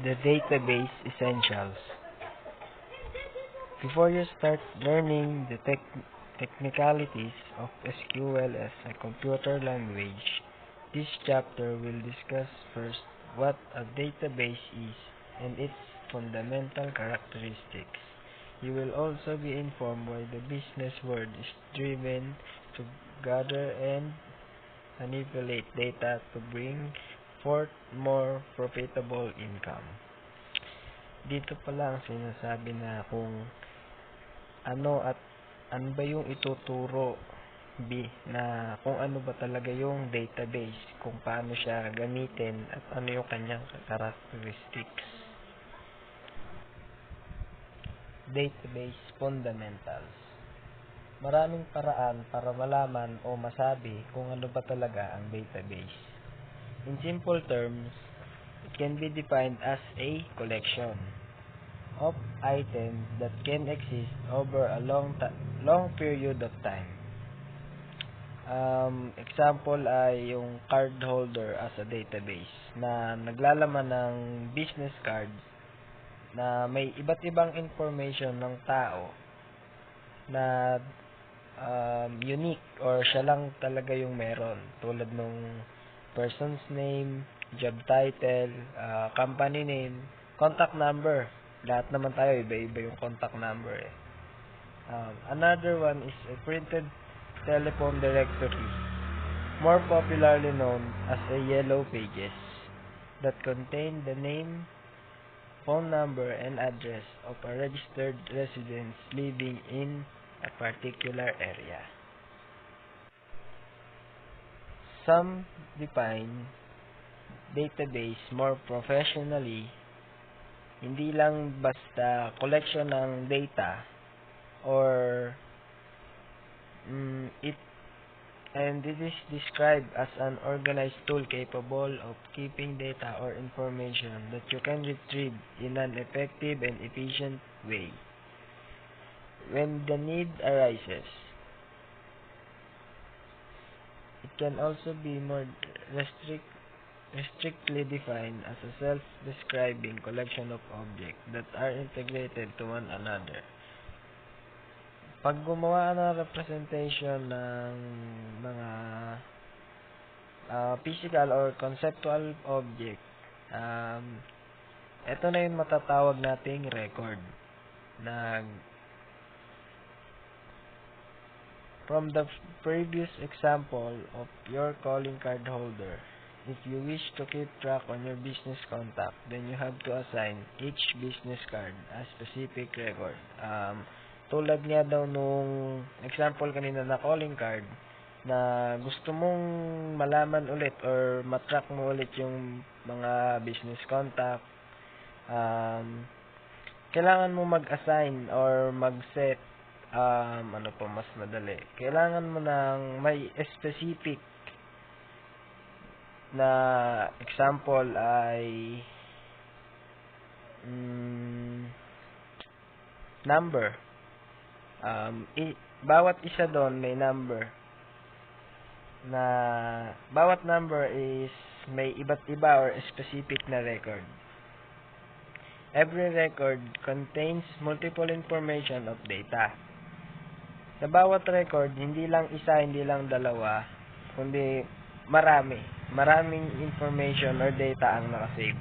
The database essentials. Before you start learning the technicalities of SQL as a computer language, this chapter will discuss first what a database is and its fundamental characteristics. You will also be informed why the business world is driven to gather and manipulate data to bring forth more profitable income. Dito pa lang sinasabi na kung ano ba yung ituturo na kung ano ba talaga yung database, kung paano siya gamitin at ano yung kanyang characteristics. Database fundamentals. Maraming paraan para malaman o masabi kung ano ba talaga ang database. In simple terms, it can be defined as a collection of items that can exist over a long period of time. Example ay yung card holder as a database na naglalaman ng business card na may iba't ibang information ng tao na unique or siya lang talaga yung meron, tulad nung person's name, job title, company name, contact number. Lahat naman tayo iba-iba yung contact number eh. Another one is a printed telephone directory, more popularly known as a yellow pages, that contain the name, phone number, and address of a registered resident living in a particular area. Some define database more professionally, hindi lang basta collection ng data or it is described as an organized tool capable of keeping data or information that you can retrieve in an effective and efficient way when the need arises. It can also be more strictly defined as a self-describing collection of objects that are integrated to one another. Pag gumawa ng representation ng mga physical or conceptual object, ito na yung matatawag nating record. From the previous example of your calling card holder, if you wish to keep track on your business contact, then you have to assign each business card a specific record. Tulad nga daw nung example kanina na calling card, na gusto mong malaman ulit or matrack mo ulit yung mga business contact, kailangan mo mag-assign or mag-set, ano pa mas madali, kailangan mo ng may specific na example ay number. Bawat isa doon may number, na bawat number is may iba't iba or specific na record. Every record contains multiple information of data. Sa bawat record, hindi lang isa, hindi lang dalawa, kundi maraming information or data ang nakasave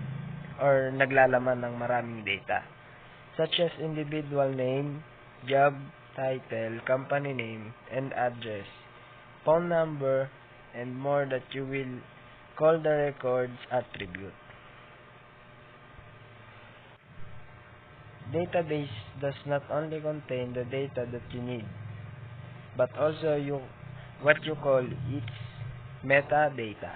or naglalaman ng maraming data, such as individual name, job title, company name, and address, phone number, and more that you will call the record's attribute. Database does not only contain the data that you need, but also what you call its metadata.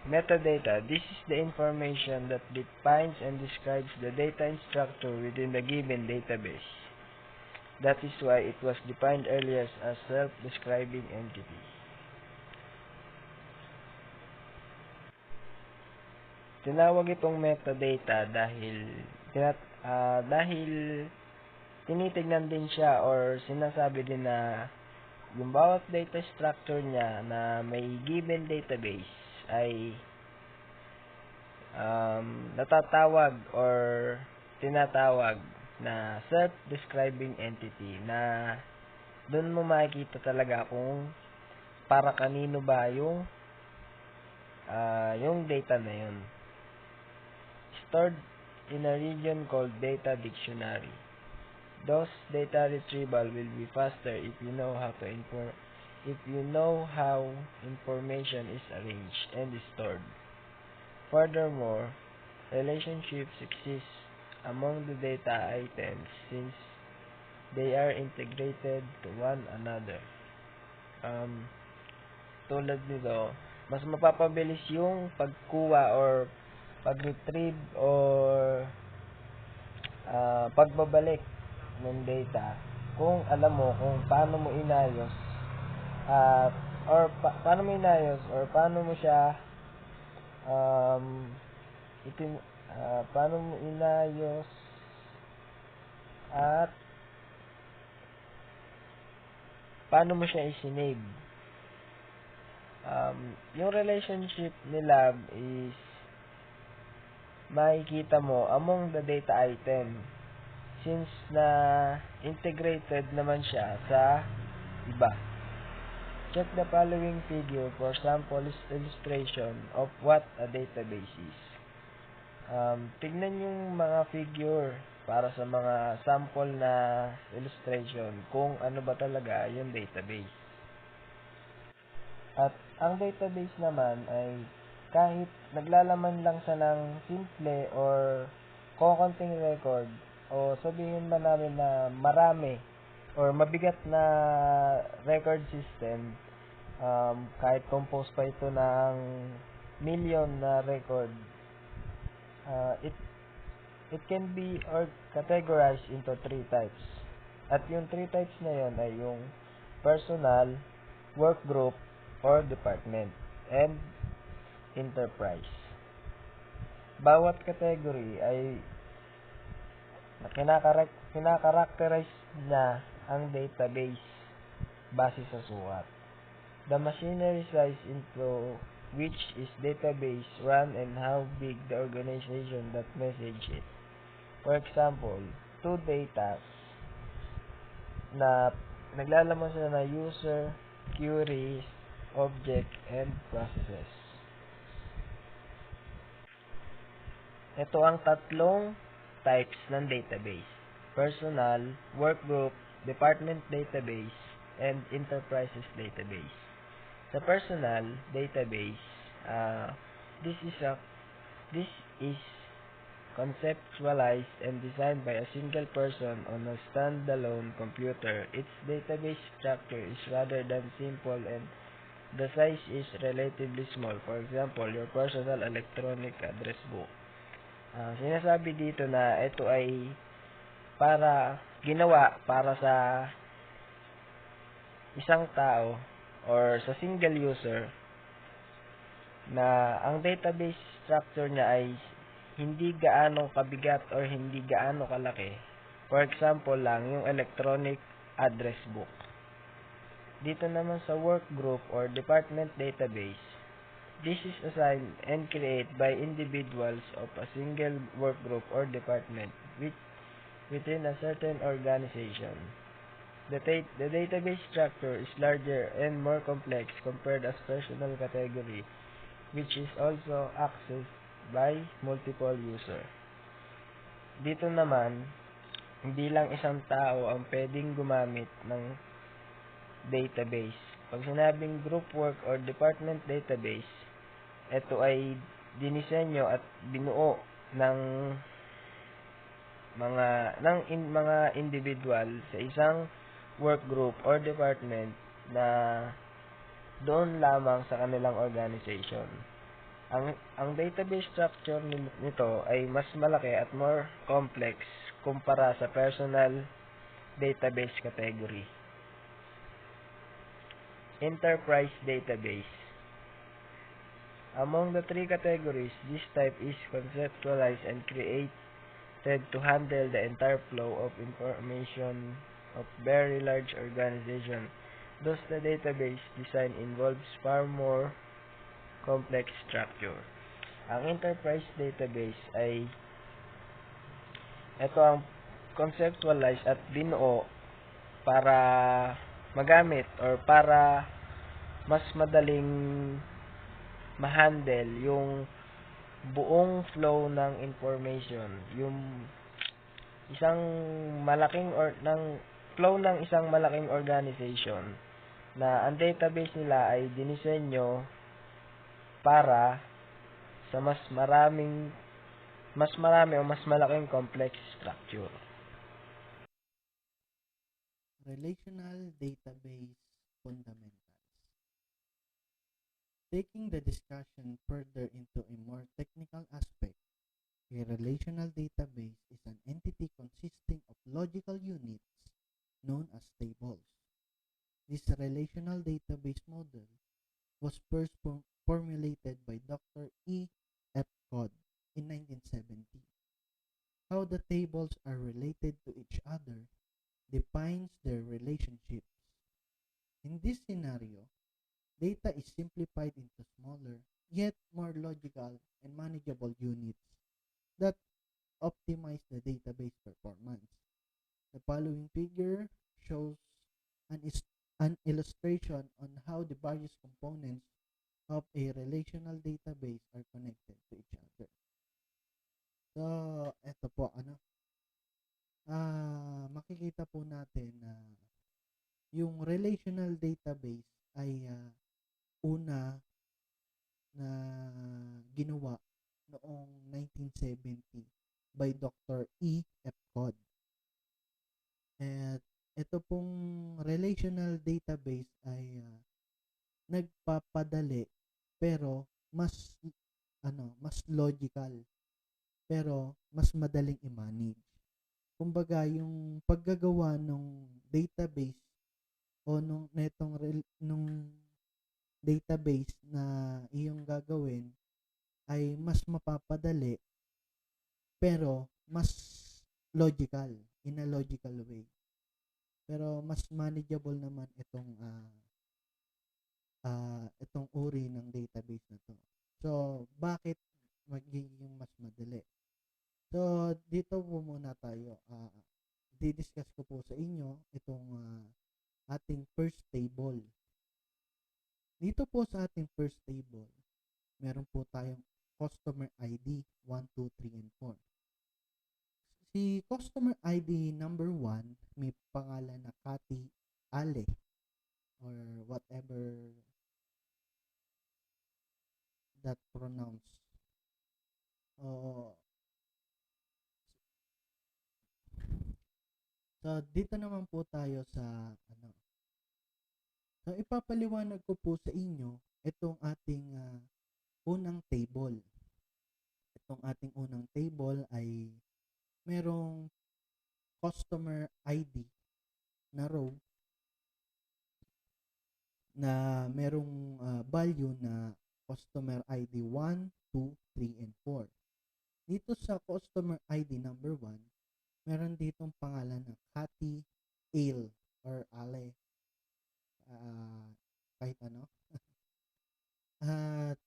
Metadata, this is the information that defines and describes the data structure within the given database. That is why it was defined earlier as self-describing entity. Tinawag itong metadata dahil tinitignan din siya or sinasabi din na yung bawat data structure niya na may given database ay natatawag or tinatawag na self-describing entity na doon mo makikita talaga kung para kanino ba yung data na yun. Stored in a region called data dictionary. Those data retrieval will be faster if you know how information is arranged and stored. Furthermore, relationships exist among the data items since they are integrated to one another. Tulad nito, mas mapapabilis yung pagkuha or pag-retrieve or pagbabalik ng data kung alam mo kung paano mo inayos paano mo siya paano mo inayos at paano mo siya isinave. Yung relationship nila is makikita mo among the data item since na integrated naman siya sa iba. Check the following figure for sample illustration of what a database is. Tignan yung mga figure para sa mga sample na illustration kung ano ba talaga yung database. At ang database naman ay kahit naglalaman lang siya ng simple or kokonting record o sabihin man namin na marami or mabigat na record system, kahit compose pa ito ng million na record, it can be categorized into 3 types. At yung 3 types na yon ay yung personal, work group, or department, and enterprise. Bawat category ay kinakarakterize niya ang database base sa sukat. The machinery size into which is database run and how big the organization that message it. For example, 2 data na naglalaman sila na user, queries, object, and processes. Ito ang tatlong types ng database: personal, workgroup, department database, and enterprises database. Sa personal database, this is conceptualized and designed by a single person on a standalone computer. Its database structure is rather than simple and the size is relatively small. For example, your personal electronic address book. Sinasabi dito na ito ay ginawa para sa isang tao or sa single user na ang database structure niya ay hindi gaano kabigat or hindi gaano kalaki. For example lang, yung electronic address book. Dito naman sa work group or department database, this is assigned and created by individuals of a single work group or department within a certain organization. The database structure is larger and more complex compared as personal category, which is also accessed by multiple user. Dito naman, hindi lang isang tao ang pwedeng gumamit ng database. Pag sinabing group work or department database, ito ay dinisenyo at binuo ng mga individual sa isang work group or department na doon lamang sa kanilang organization. Ang database structure nito ay mas malaki at more complex kumpara sa personal database category. Enterprise database. Among the 3 categories, this type is conceptualized and created to handle the entire flow of information of very large organization. Thus, the database design involves far more complex structure. Ang enterprise database ay ito ang conceptualize at binuo para magamit or para mas madaling ma-handle yung buong flow ng information, yung isang malaking or ng flow ng isang malaking organization na ang database nila ay dinisenyo para sa mas marami o mas malaking complex structure. Relational Database Fundamentals. Taking the discussion further into a more technical aspect, a relational database is an entity consisting of logical units known as tables. This relational database model was first formulated by Dr. E. F. Codd in 1970. How the tables are related to each other defines their relationships. In this scenario, data is simplified into smaller, yet more logical and manageable units that optimize the database performance. The following figure shows an illustration on how the various components of a relational database are connected to each other. So, eto po, makikita po natin na yung relational database ay una na ginawa noong 1970 by Dr. E. F. Codd. At ito pong relational database ay nagpapadali pero mas logical pero mas madaling i-manage. Kumbaga yung paggagawa ng database o nung database na iyong gagawin ay mas mapapadali pero mas logical, in a logical way. Pero mas manageable naman itong uri ng database na to. So, bakit magiging mas madali? So, dito po muna tayo. Di-discuss ko po sa inyo itong ating first table. Dito po sa ating first table, meron po tayong customer ID 1, 2, 3, and 4. Si customer ID number 1 may pangalan na Cathy Ale or whatever that pronounce. So, dito naman po tayo sa So, ipapaliwanag ko po sa inyo itong ating unang table. Itong ating unang table ay merong customer ID na row na merong value na customer ID 1, 2, 3, and 4. Dito sa customer ID number 1, meron ditong pangalan na Cathy Ale or Ale. Kahit ano. At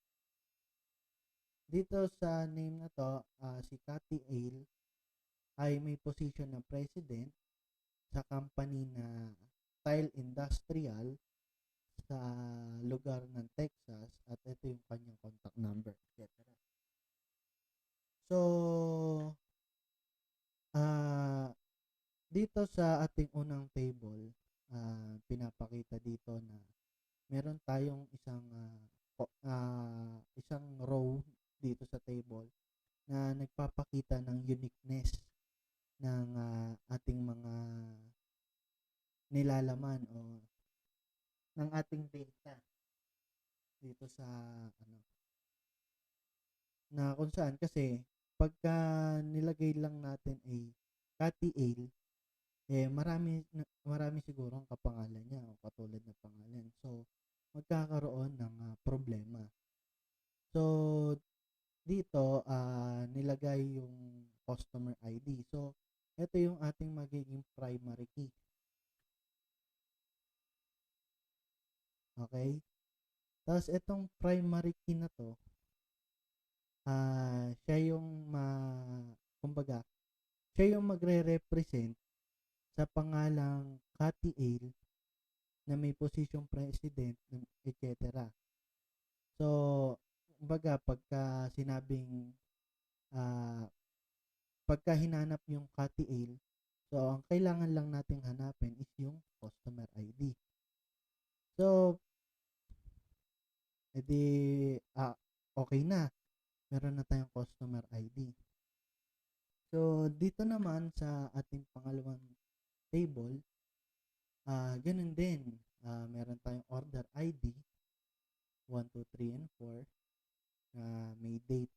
dito sa name na to, si Cathy Ale ay may position na president sa company na Tile Industrial sa lugar ng Texas at ito yung kanyang contact number, etc. So, dito sa ating unang table, pinapakita dito na meron tayong isang row dito sa table na nagpapakita ng uniqueness ng ating mga nilalaman o ng ating data dito sa na kung saan kasi pagka nilagay lang natin ay Cathy Ale, marami siguro ang kapangalan niya o katulad na pangalan. So, magkakaroon ng problema. So, dito, nilagay yung customer ID. So, ito yung ating magiging primary key. Okay? Tapos, itong primary key na to, siya yung kumbaga, siya yung magre-represent sa pangalang Cathy Ale na may posisyong president, etc. So, kumbaga, ah, pagka hinanap yung Cathy Ale, so, ang kailangan lang nating hanapin is yung customer ID. So, edi, okay na. Meron na tayong customer ID. So, dito naman sa ating pangalawang table, ganun din. Meron tayong order ID, 1, 2, 3, and 4, na may date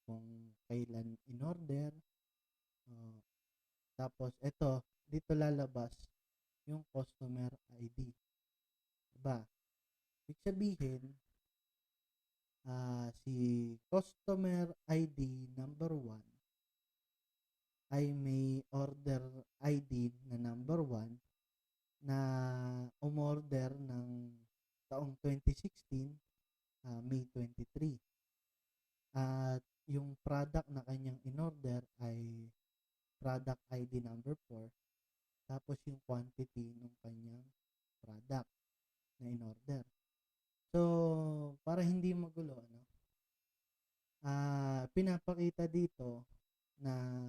kung kailan in-order. Tapos, dito lalabas yung customer ID. Diba? Ibig sabihin, si customer ID number 1 ay may order ID na number 1 na umorder ng taong 2016, May 23. At yung product na kanyang in-order ay product ID number 4, tapos yung quantity ng kanyang product na in-order. So, para hindi magulo, pinapakita dito na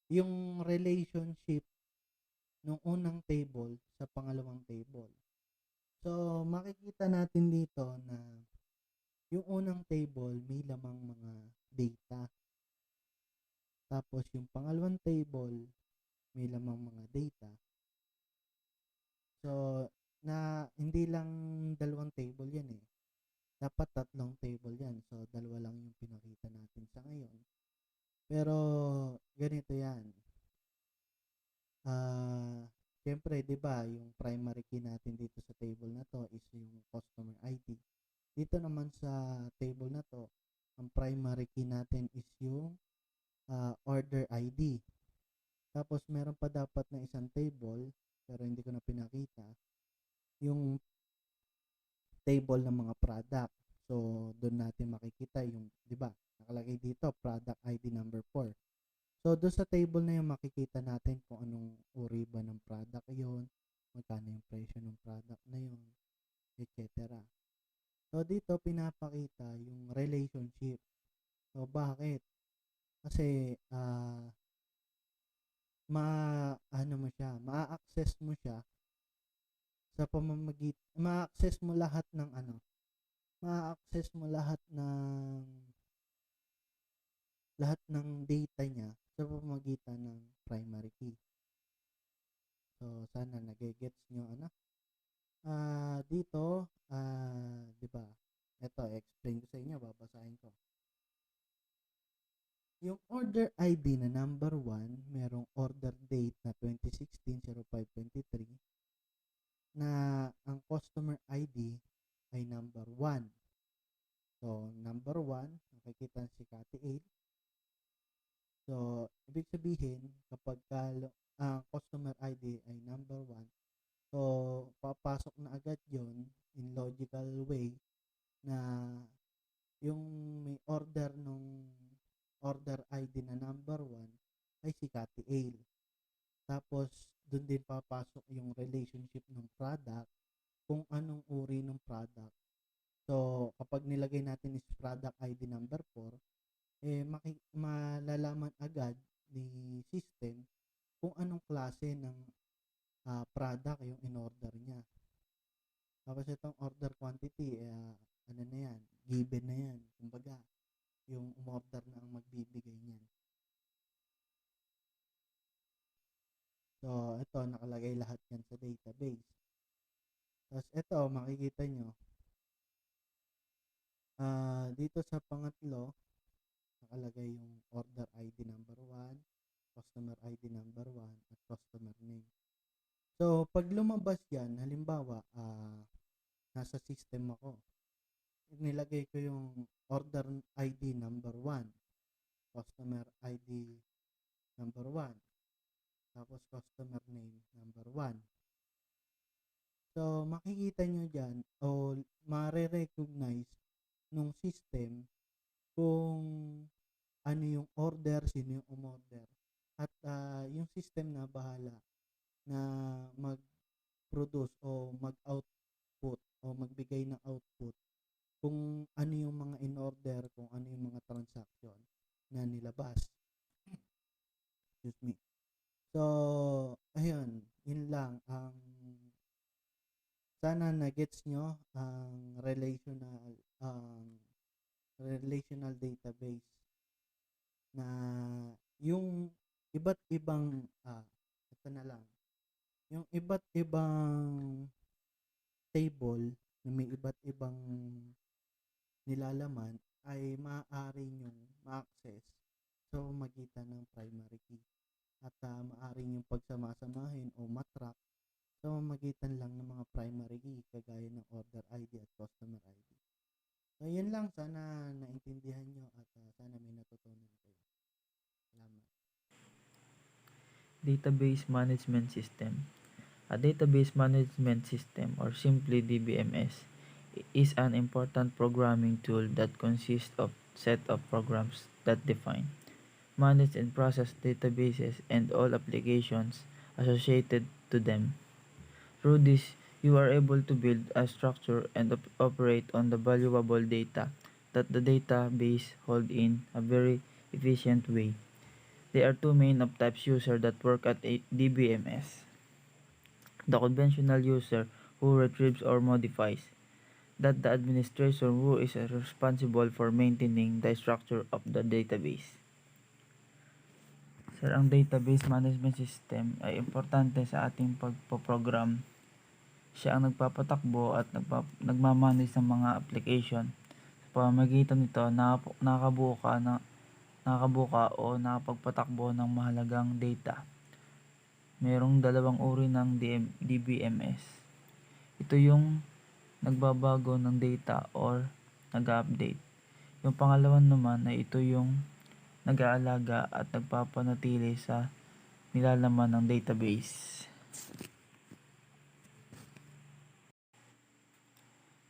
yung relationship ng unang table sa pangalawang table. So, makikita natin dito na yung unang table may lamang mga data. Tapos yung pangalawang table may lamang mga data. So, na hindi lang dalawang table yan eh. Dapat tatlong table yan. So, dalawa lang yung pinakita natin sa ngayon. Pero, ganito yan. Siyempre, di ba, yung primary key natin dito sa table na to is yung customer ID. Dito naman sa table na to, ang primary key natin is yung order ID. Tapos, meron pa dapat na isang table, pero hindi ko na pinakita, yung table ng mga product. So, doon natin makikita yung, di ba, nakalagay dito, product ID number 4. So, doon sa table na yung makikita natin kung anong uri ba ng product yun, magkano yung presyo ng product na yun, etc. So, dito pinapakita yung relationship. So, bakit? Kasi, ma-access mo siya sa ma-access mo lahat ng ma-access mo lahat ng data niya sa pamamagitan ng primary key. So, sana nagigets nyo, dito, di ba? Ito, explain ko sa inyo, babasahin ko. Yung order ID na number 1, merong order date na 2016-05-23, na ang customer ID ay number 1. So, number 1, nakikita si Cathy A. So, ibig sabihin, kapag ang customer ID ay number 1, so, papasok na agad yon in logical way na yung may order nung order ID na number 1 ay si Cathy A. Tapos, dun din papasok yung relationship ng product, kung anong uri ng product. So, kapag nilagay natin is product ID number 4, malalaman agad ni system kung anong klase ng product yung in-order niya. Tapos itong order quantity, ano na yan, given na yan. Kumbaga, yung umorder na ang magbibigay niyan. So, ito, nakalagay lahat yan sa database. Tapos ito, makikita nyo, dito sa pangatlo, nakalagay yung order ID number 1, customer ID number 1, at customer name. So, pag lumabas yan, halimbawa, nasa system ako, nilagay ko yung order ID number 1, customer ID number 1, tapos customer name number 1. So, makikita nyo dyan, o mare-recognize nung system kung ano yung order, sino yung umorder. At yung system na bahala na mag-produce o mag-output o magbigay ng output kung ano yung mga in-order, kung ano yung mga transaction na nilabas. Excuse me. So, ayun, yun lang. Sana na-gets nyo ang relational database na yung iba't ibang ito na lang. Yung iba't ibang table na may iba't ibang nilalaman ay maaari nyong ma-access sa magitan ng primary key at maaari nyong pagsamasamahin o matrack sa magitan lang ng mga primary key kagaya ng order ID at customer ID. So, yun lang. Sana naintindihan nyo at sana may natutunan kayo. Salamat. Database Management System. A database management system, or simply DBMS, is an important programming tool that consists of set of programs that define, manage and process databases and all applications associated to them. Through this, you are able to build a structure and operate on the valuable data that the database hold in a very efficient way. There are two main of types user that work at a DBMS. The conventional user who retrieves or modifies, that the administrator who is responsible for maintaining the structure of the database. Sir, ang database management system ay importante sa ating pagpo-program. Siya ang nagpapatakbo at nagmamanage ng mga application. Sa pamamagitan nito, nakakabuka o nakapagpatakbo ng mahalagang data. Merong dalawang uri ng DBMS. Ito yung nagbabago ng data or nag-update. Yung pangalawan naman ay ito yung nag-aalaga at nagpapanatili sa nilalaman ng database.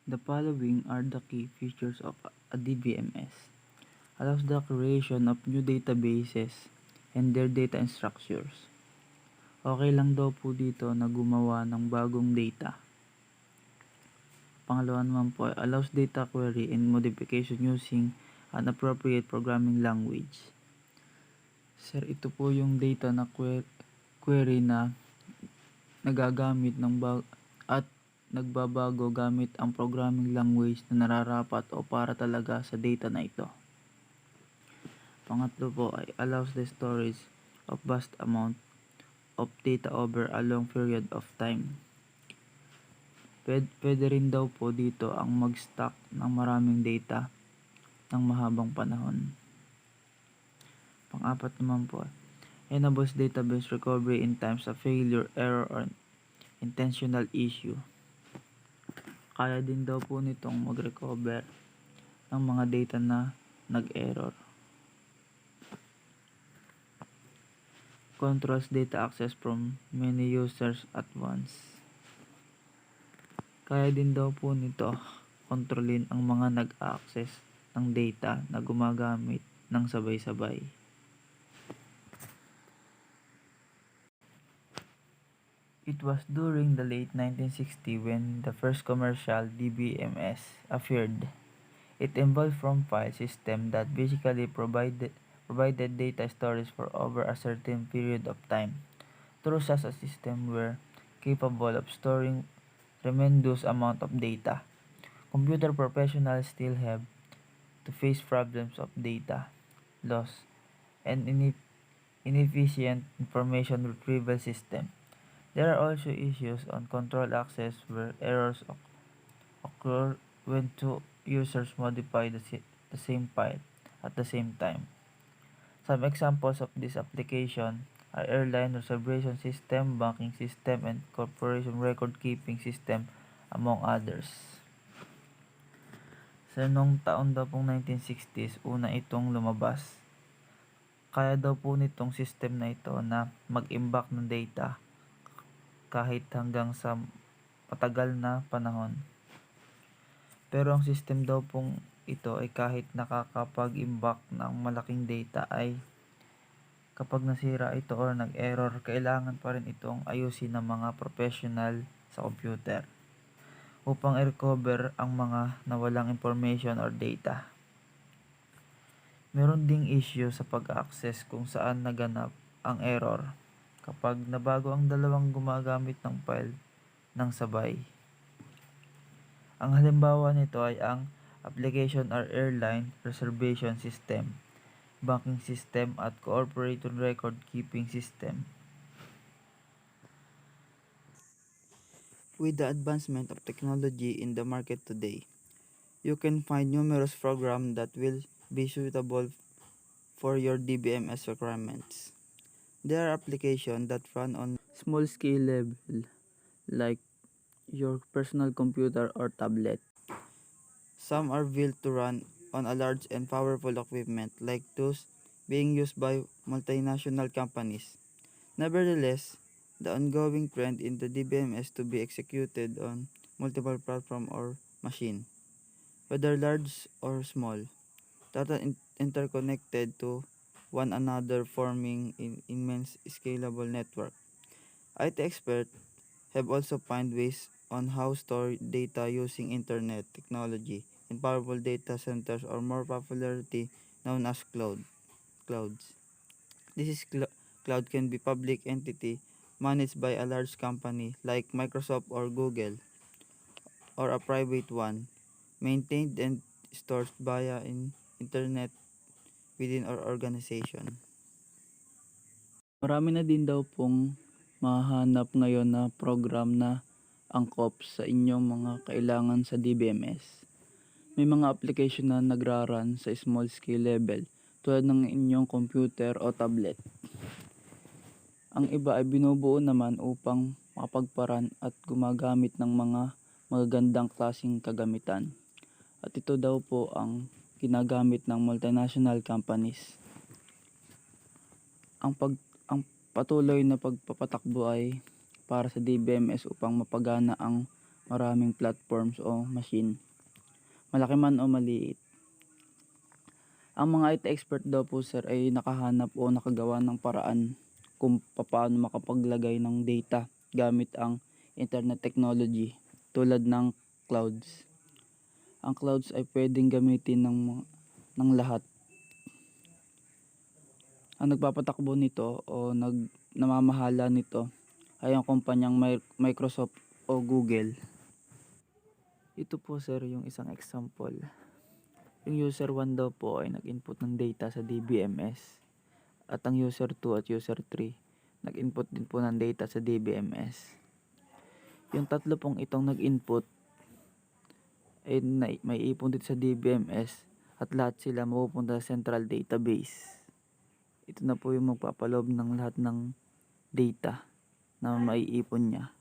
The following are the key features of a DBMS. Allows the creation of new databases and their data structures. Okay lang daw po dito na gumawa ng bagong data. Pangalawa naman po ay allows data query and modification using an appropriate programming language. Sir, ito po yung data na query na nagagamit at nagbabago gamit ang programming language na nararapat o para talaga sa data na ito. Pangatlo po ay allows the storage of vast amount of data over a long period of time. Pwede rin daw po dito ang mag-stock ng maraming data ng mahabang panahon. Pang-apat naman po, enables database recovery in times of failure, error, or intentional issue. Kaya din daw po nitong mag-recover ng mga data na nag-error. Controls data access from many users at once. Kaya din daw po nito kontrolin ang mga nag-access ng data na gumagamit ng sabay-sabay. It was during the late 1960s when the first commercial DBMS appeared. It involved from file system that basically provided data storage for over a certain period of time. Through such a system were capable of storing tremendous amount of data. Computer professionals still have to face problems of data loss and inefficient information retrieval system. There are also issues on control access where errors occur when two users modify the same file at the same time. Some examples of this application are airline reservation system, banking system, and corporation record keeping system, among others. Sa noong taon daw pong 1960s, una itong lumabas. Kaya daw po nitong system na ito na mag-imbak ng data kahit hanggang sa matagal na panahon. Pero ang system daw pong ito ay kahit nakakapag-imbak ng malaking data ay kapag nasira ito or nag-error, kailangan pa rin itong ayusin ng mga professional sa computer upang i-recover ang mga nawalang information or data. Meron ding issue sa pag-access kung saan naganap ang error kapag nabago ang dalawang gumagamit ng file ng sabay. Ang halimbawa nito ay ang application or airline reservation system, banking system at corporate record keeping system. With the advancement of technology in the market today, you can find numerous programs that will be suitable for your DBMS requirements. There are applications that run on small scale level like your personal computer or tablet. Some are built to run on a large and powerful equipment like those being used by multinational companies. Nevertheless, the ongoing trend in the DBMS to be executed on multiple platform or machine, whether large or small, that are interconnected to one another forming an immense scalable network. IT experts have also found ways on how store data using internet technology in powerful data centers or more popularly known as clouds. This is cloud can be public entity managed by a large company like Microsoft or Google, or a private one maintained and stored via internet within our organization. Marami na din daw pong mahanap ngayon na program na angkop sa inyong mga kailangan sa DBMS. May mga application na nagraran sa small scale level tulad ng inyong computer o tablet. Ang iba ay binubuo naman upang makapagparan at gumagamit ng mga magagandang klaseng kagamitan. At ito daw po ang ginagamit ng multinational companies. Ang patuloy na pagpapatakbo ay para sa DBMS upang mapagana ang maraming platforms o machine, malaki man o maliit. Ang mga IT expert daw po sir ay nakahanap o nakagawa ng paraan kung paano makapaglagay ng data gamit ang internet technology tulad ng clouds. Ang clouds ay pwedeng gamitin ng lahat. Ang nagpapatakbo nito o namamahala nito ay ang kumpanyang Microsoft o Google. Ito po sir yung isang example. Yung user 1 daw po ay nag-input ng data sa DBMS at ang user 2 at user 3 nag-input din po ng data sa DBMS. Yung tatlo pong itong nag-input ay may ipon dito sa DBMS at lahat sila mapupunta sa central database. Ito na po yung magpapaloob ng lahat ng data na maiipon niya.